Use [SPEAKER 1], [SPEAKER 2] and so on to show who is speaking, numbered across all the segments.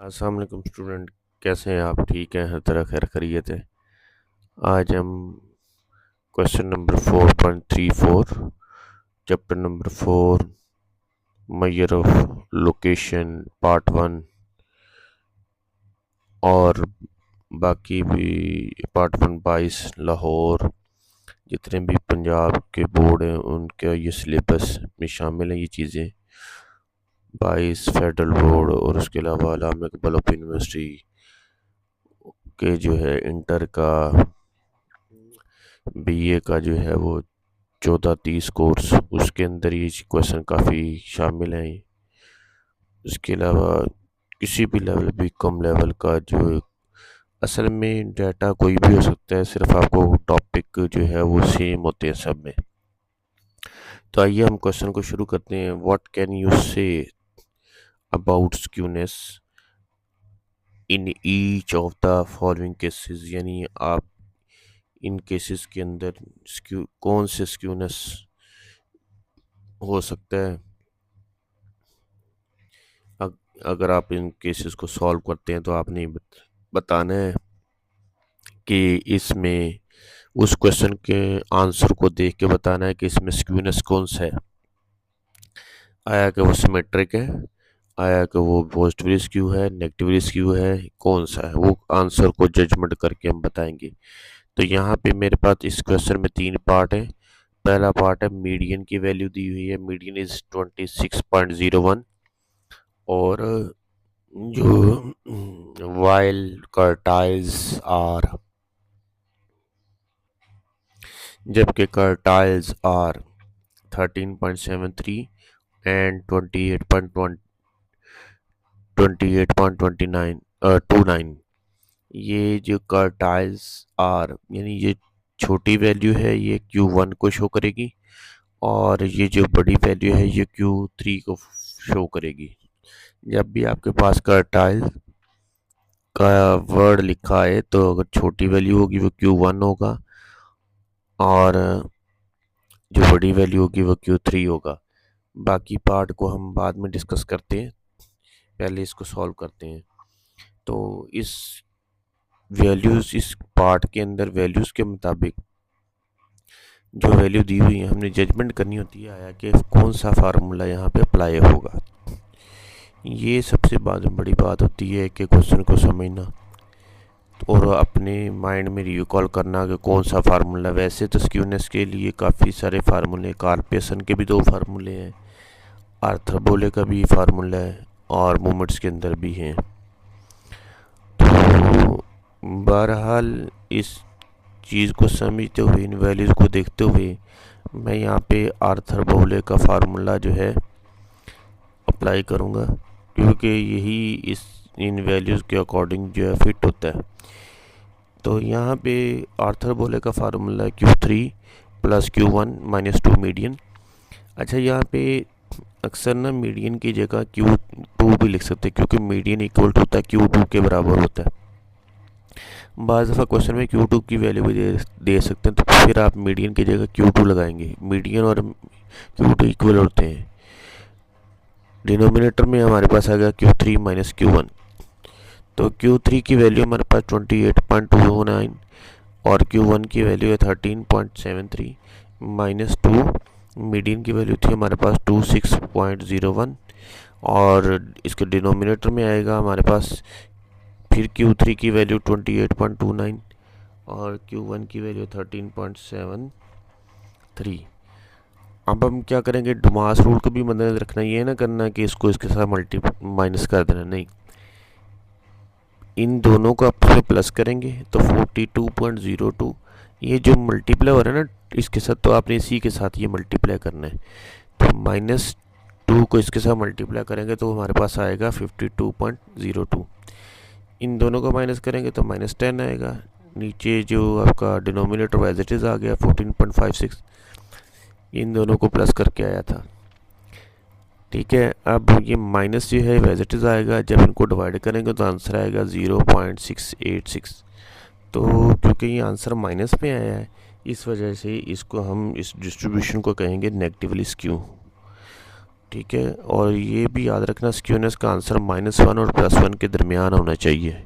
[SPEAKER 1] अस्सलाम वालेकुम स्टूडेंट। कैसे हैं आप? ठीक हैं? हर तरह खैर खैरियत है। आज हम question number 4.34 chapter number 4 measure of location part 1 और बाकी भी पार्ट 1 22 लाहौर जितने भी पंजाब के बोर्ड हैं उनका ये सिलेबस में शामिल हैं ये चीज़ें। 22 फेडरल बोर्ड और उसके अलावा अल्लामा इकबाल ओपन यूनिवर्सिटी के जो है इंटर का बीए का जो है वो 14-30 कोर्स उसके अंदर ये क्वेश्चन काफ़ी शामिल हैं। इसके अलावा किसी भी लेवल भी कम लेवल का जो असल में डाटा कोई भी हो सकता है, सिर्फ आपको टॉपिक जो है वो सेम होते हैं सब में। तो आइए हम क्वेश्चन को शुरू करते हैं। What can you say about skewness in each of the following cases, यानी आप इन केसेस के अंदर कौन से स्क्यूनेस हो सकता है। अगर आप इन केसेस को सॉल्व करते हैं तो आपने बताना है कि इसमें उस क्वेश्चन के आंसर को देख के बताना है कि इसमें स्क्यूनेस कौन सा है। आया कि वो सिमेट्रिक है, आया कि वो पॉजिटिवली स्क्यू है, नेगेटिवली स्क्यू है, कौन सा है, वो आंसर को जजमेंट करके हम बताएंगे। तो यहाँ पे मेरे पास इस क्वेश्चन में 3 पार्ट है। पहला पार्ट है मीडियन की वैल्यू दी हुई है, मीडियन इज 26.01 और जो वाइल कर्टाइल्स आर, जबकि कर्टाइल्स आर 13.73 एंड 28.29 ये जो कर्टाइल्स आर यानी ये छोटी वैल्यू है ये Q1 को शो करेगी और ये जो बड़ी वैल्यू है ये Q3 को शो करेगी। जब भी आपके पास कर्टाइल का वर्ड लिखा है तो अगर छोटी वैल्यू होगी वो Q1 होगा और जो बड़ी वैल्यू होगी वो Q3 होगा। बाकी पार्ट को हम बाद में डिस्कस करते हैं, पहले इसको सॉल्व करते हैं। तो इस पार्ट के अंदर वैल्यूज़ के मुताबिक जो वैल्यू दी हुई है हमने जजमेंट करनी होती है आया कि कौन सा फार्मूला यहाँ पे अप्लाई होगा। ये सबसे बड़ी बात होती है कि क्वेश्चन को समझना और अपने माइंड में रिकॉल करना कि कौन सा फार्मूला। वैसे तो स्क्यूनेस के लिए काफ़ी सारे फार्मूले, कार्पेसन के भी 2 फार्मूले हैं, आर्थरबोले का भी फार्मूला है और मोमेंट्स के अंदर भी हैं। तो बहरहाल इस चीज़ को समझते हुए, इन वैल्यूज़ को देखते हुए मैं यहाँ पे आर्थरबोले का फार्मूला जो है अप्लाई करूँगा, क्योंकि यही इन वैल्यूज़ के अकॉर्डिंग जो है फिट होता है। तो यहाँ पे आर्थरबोले का formula Q3 plus Q1 minus 2 median. अच्छा, यहाँ पे अक्सर ना मीडियन की जगह Q2 भी लिख सकते हैं, क्योंकि मीडियन इक्वल टू होता है Q2 के बराबर होता है। बाज़ दफ़ा क्वेश्चन में Q2 की वैल्यू भी दे सकते हैं, तो फिर आप मीडियन की जगह Q2 लगाएंगे। मीडियन और Q2 इक्वल होते हैं। डिनोमिनेटर में हमारे पास आ गया Q3 माइनस Q1, तो Q3 की वैल्यू हमारे पास 28.29 और Q1 की वैल्यू है 13.73 माइनस 2, मीडियन की वैल्यू थी हमारे पास 26.01 और इसके डिनोमिनेटर में आएगा हमारे पास फिर Q3 की वैल्यू 28.29 और Q1 की वैल्यू 13.73। अब हम क्या करेंगे, डुमास रूल को भी मद्देनजर रखना, ये ना करना कि इसको इसके साथ माइनस कर देना, नहीं, इन दोनों को आपस में प्लस करेंगे तो 42.02। ये जो मल्टीप्लाई हो रहा है ना इसके साथ, तो आपने इसी के साथ ये मल्टीप्लाई करना है। तो -2 को इसके साथ मल्टीप्लाई करेंगे तो हमारे पास आएगा 52.02। इन दोनों को माइनस करेंगे तो -10 आएगा। नीचे जो आपका डिनोमिनेटर एज इट इज़ आ गया 14.56, इन दोनों को प्लस करके आया था। ठीक है, अब ये माइनस जो है एज इट इज़ आएगा, जब इनको डिवाइड करेंगे तो आंसर आएगा 0.686। तो क्योंकि ये आंसर माइनस में आया है इस वजह से इसको हम इस डिस्ट्रीब्यूशन को कहेंगे नेगेटिवली स्क्यू। ठीक है। और ये भी याद रखना स्क्यूनेस का आंसर -1 और +1 के दरमियान होना चाहिए।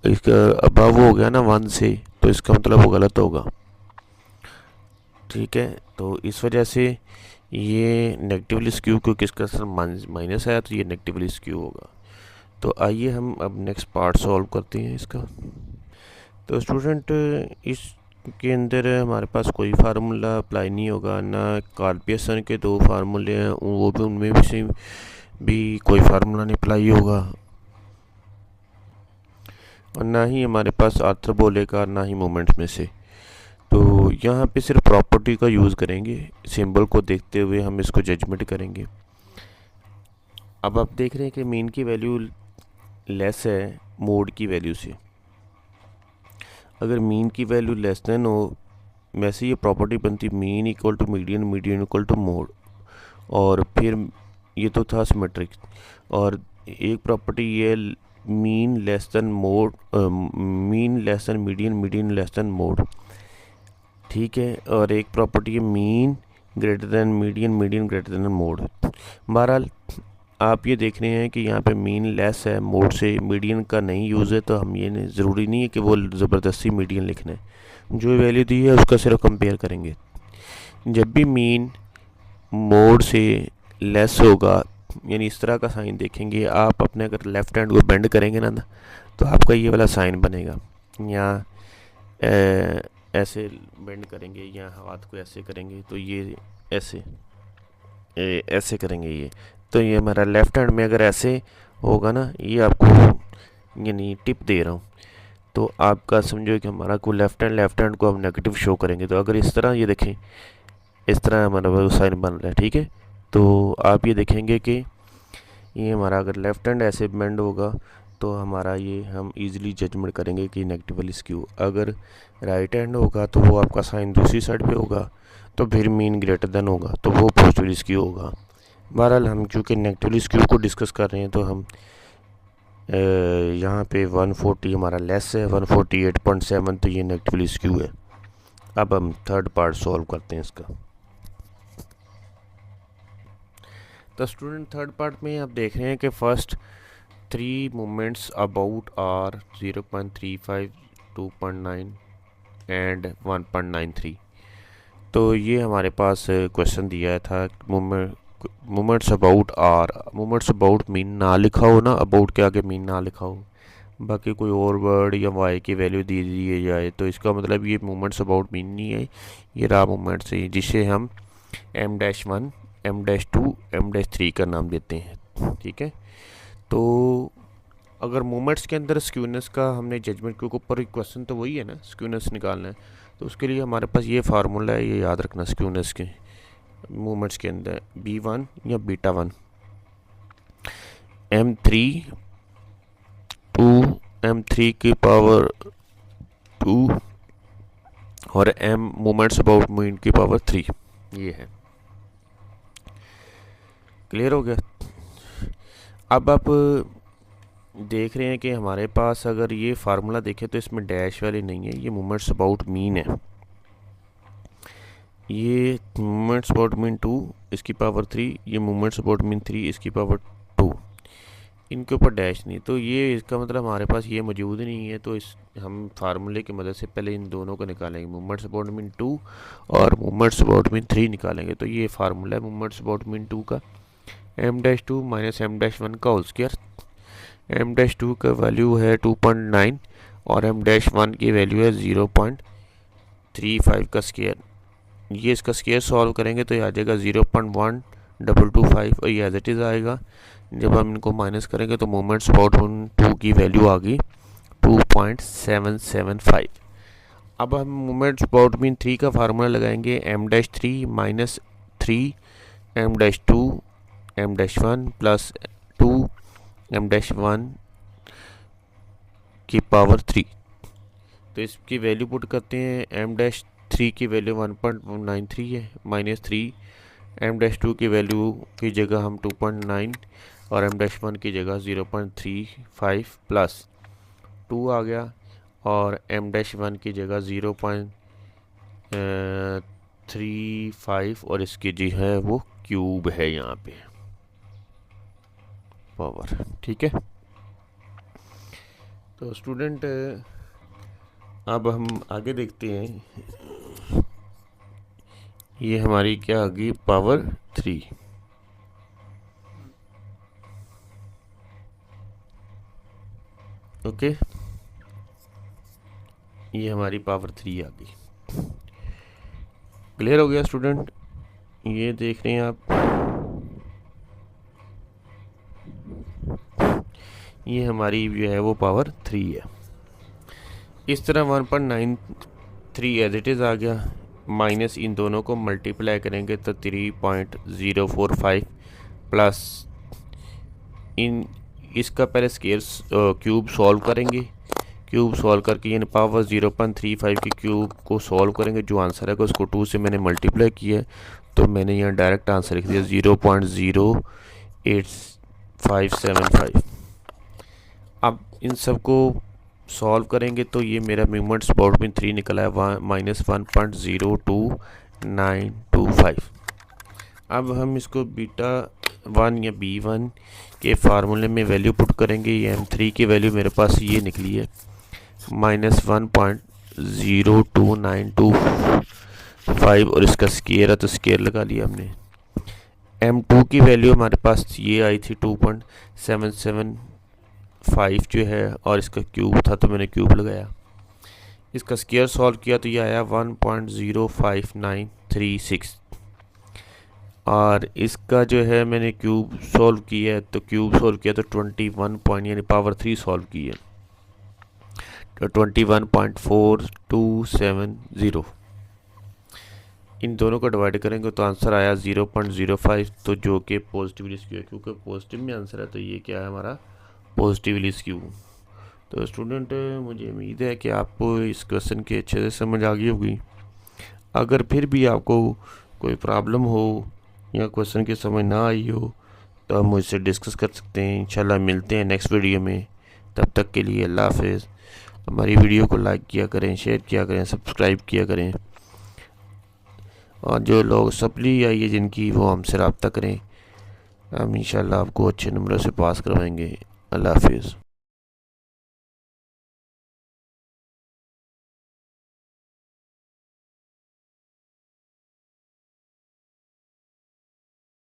[SPEAKER 1] इसका अबव हो गया ना 1 से, तो इसका मतलब वो गलत होगा। ठीक है, तो इस वजह से ये नेगेटिवली स्क्यू, क्योंकि इसका आंसर माइनस आया तो ये नेगेटिवली स्क्यू होगा। तो आइए हम अब नेक्स्ट पार्ट सॉल्व करते हैं इसका। तो स्टूडेंट, इसके अंदर हमारे पास कोई फार्मूला अप्लाई नहीं होगा, ना कार्ल पियर्सन के 2 फार्मूले हैं वो भी, उनमें भी कोई फार्मूला नहीं अप्लाई होगा, और ना ही हमारे पास आर्थर बोले का, ना ही मोमेंट्स में से। तो यहाँ पे सिर्फ प्रॉपर्टी का यूज़ करेंगे, सिंबल को देखते हुए हम इसको जजमेंट करेंगे। अब आप देख रहे हैं कि मीन की वैल्यू लेस है मोड की वैल्यू से। अगर मीन की वैल्यू लेस देन हो, वैसे ये प्रॉपर्टी बनती mean equal to median, median equal to mode, और फिर ये तो था सिमेट्रिक। और एक प्रॉपर्टी ये mean less than mode, mean less than median, median less than mode. ठीक है, और एक प्रॉपर्टी है mean greater than median, median greater than mode. बहरहाल आप ये देख रहे हैं कि यहाँ पे मीन लेस है मोड से, मीडियन का नहीं यूज़ है, तो हम ये ज़रूरी नहीं है कि वो ज़बरदस्ती मीडियन लिखना है। जो वैल्यू दी है उसका सिर्फ कंपेयर करेंगे। जब भी मीन मोड से लेस होगा, यानी इस तरह का साइन देखेंगे आप अपने, अगर लेफ़्ट हैंड को बेंड करेंगे ना तो आपका ये वाला साइन बनेगा। यहाँ ऐसे बेंड करेंगे, या हाथ को ऐसे करेंगे तो ये ऐसे ऐसे करेंगे ये, तो ये हमारा लेफ़्ट हैंड में अगर ऐसे होगा ना, ये आपको यानी टिप दे रहा हूँ, तो आपका समझो कि हमारा को लेफ़्ट हैंड को हम नेगेटिव शो करेंगे। तो अगर इस तरह ये देखें, इस तरह हमारा वो साइन बन रहा है। ठीक है, तो आप ये देखेंगे कि ये हमारा अगर लेफ़्ट हैंड ऐसे बेंड होगा तो हमारा ये हम इजीली जजमेंट करेंगे कि नेगेटिवली स्क्यू। अगर राइट हैंड होगा तो वो आपका साइन दूसरी साइड पे होगा, तो फिर मीन ग्रेटर देन होगा तो वो पॉजिटिवली स्क्यू होगा। बहरहाल हम चूँकि नेगेटिवली स्क्यू को डिस्कस कर रहे हैं, तो हम यहाँ पे 140 हमारा लेस है, 148.7, तो ये नेगेटिवली स्क्यू है। अब हम थर्ड पार्ट सॉल्व करते हैं इसका। तो स्टूडेंट, थर्ड पार्ट में आप देख रहे हैं कि first 3 movements about are 0.35, 2.9 and 1.93। तो ये हमारे पास क्वेश्चन दिया था, movements about are, movements about mean ना लिखा हो ना, अबाउट के आगे मीन ना लिखा हो, बाकी कोई और वर्ड या वाई की वैल्यू दे दी जाए, तो इसका मतलब ये मूवमेंट्स अबाउट मीन नहीं है, ये रहा मूवमेंट्स है, जिसे हम M-1, M-2, M-3 का नाम देते हैं। ठीक है, तो अगर मूवमेंट्स के अंदर स्क्यूनेस का हमने जजमेंट, क्योंकि ऊपर क्वेश्चन तो वही है ना, स्क्यूनेस निकालना है, तो उसके लिए हमारे पास ये फार्मूला है, ये याद रखना स्क्यूनेस के मूवमेंट्स के अंदर B1 या β1, M3 2, M3 की पावर 2 और M मूवमेंट्स अबाउट मीन की पावर 3, ये है। क्लियर हो गया? अब आप देख रहे हैं कि हमारे पास अगर ये फार्मूला देखें तो इसमें डैश वाली नहीं है, ये मूवमेंट्स अबाउट मीन है। ये मूवमेंट्स अबाउट मीन 2 इसकी पावर 3, ये मूवमेंट्स अबाउट मीन 3 इसकी पावर 2, इनके ऊपर डैश नहीं, तो ये इसका मतलब हमारे पास ये मौजूद नहीं है। तो इस हम फार्मूले की मदद से पहले इन दोनों को निकालेंगे, मूवमेंट्स अबाउट मीन 2 और मूवमेंट्स अबाउट मीन 3 निकालेंगे। तो ये फार्मूला है मूवमेंट्स अबाउट मीन 2 का, M-2 माइनस M-1 का होल स्क्वायर। M-2 का वैल्यू है 2.9 और M-1 की वैल्यू है 0.35 का स्क्वायर। ये इसका स्क्वायर सॉल्व करेंगे तो ये आ जाएगा 0.1225, और ये एज इट इज़ आएगा। जब हम इनको माइनस करेंगे तो मोमेंट्स अबाउट 2 की वैल्यू आ गई 2.775। अब हम मोमेंट्स अबाउट मीन 3 का फार्मूला लगाएंगे, M-3 minus 3 M-2 M-1 plus 2 M-1 की पावर 3। तो इसकी वैल्यू पुट करते हैं, M-3 की वैल्यू 1.93 है, माइनस 3 M-2 की वैल्यू की जगह हम 2.9 और M-1 की जगह 0.35 प्लस 2 आ गया, और M-1 की जगह 0.35 और इसकी जी है वो क्यूब है यहाँ पे पावर। ठीक है, तो स्टूडेंट अब हम आगे देखते हैं। ये हमारी क्या आ गई, पावर 3। ओके, ये हमारी पावर 3 आ गई। क्लियर हो गया स्टूडेंट? ये देख रहे हैं आप, ये हमारी जो है वो पावर 3 है। इस तरह 1.93 एज इट इज़ आ गया, माइनस इन दोनों को मल्टीप्लाई करेंगे तो 3.045 प्लस इन इसका पहले स्केयर क्यूब सॉल्व करेंगे। क्यूब सॉल्व करके यानी पावर 0.35 के क्यूब को सॉल्व करेंगे, जो आंसर है उसको 2 से मैंने मल्टीप्लाई किया है, तो मैंने यहाँ डायरेक्ट आंसर लिख दिया 0.08575। अब इन सब को सॉल्व करेंगे तो ये मेरा मोमेंट स्पॉट में 3 निकला है, -1.02925। अब हम इसको बीटा 1 या B1 के फार्मूले में वैल्यू पुट करेंगे। ये M3 की वैल्यू मेरे पास ये निकली है -1.02925, और इसका स्केयर है तो स्केयर लगा लिया हमने। M2 की वैल्यू हमारे पास ये आई थी 2.775 जो है, और इसका क्यूब था तो मैंने क्यूब लगाया। इसका स्केयर सॉल्व किया तो ये आया 1.05936, और इसका जो है मैंने क्यूब सॉल्व किया है तो 21 पॉइंट यानी पावर 3 सॉल्व की है तो 21.4270। इन दोनों को डिवाइड करेंगे तो आंसर आया 0.05, तो जो कि पॉजिटिवली स्क्यू है, क्योंकि पॉजिटिव में आंसर है तो ये क्या है हमारा पॉजिटिवली स्क्यू। तो स्टूडेंट मुझे उम्मीद है कि आपको इस क्वेश्चन की अच्छे से समझ आ गई होगी। अगर फिर भी आपको कोई प्रॉब्लम हो या क्वेश्चन की समझ ना आई हो तो आप मुझसे डिस्कस कर सकते हैं। इंशाल्लाह मिलते हैं नेक्स्ट वीडियो में, तब तक के लिए अल्लाह हाफ़िज़। हमारी वीडियो को लाइक किया करें, शेयर किया करें, सब्सक्राइब किया करें, और जो लोग सप्ली आई है जिनकी, वो हमसे रब्ता करें। हम इंशाल्लाह आपको अच्छे नंबरों से पास करवाएंगे। अल्लाह हाफ़िज़।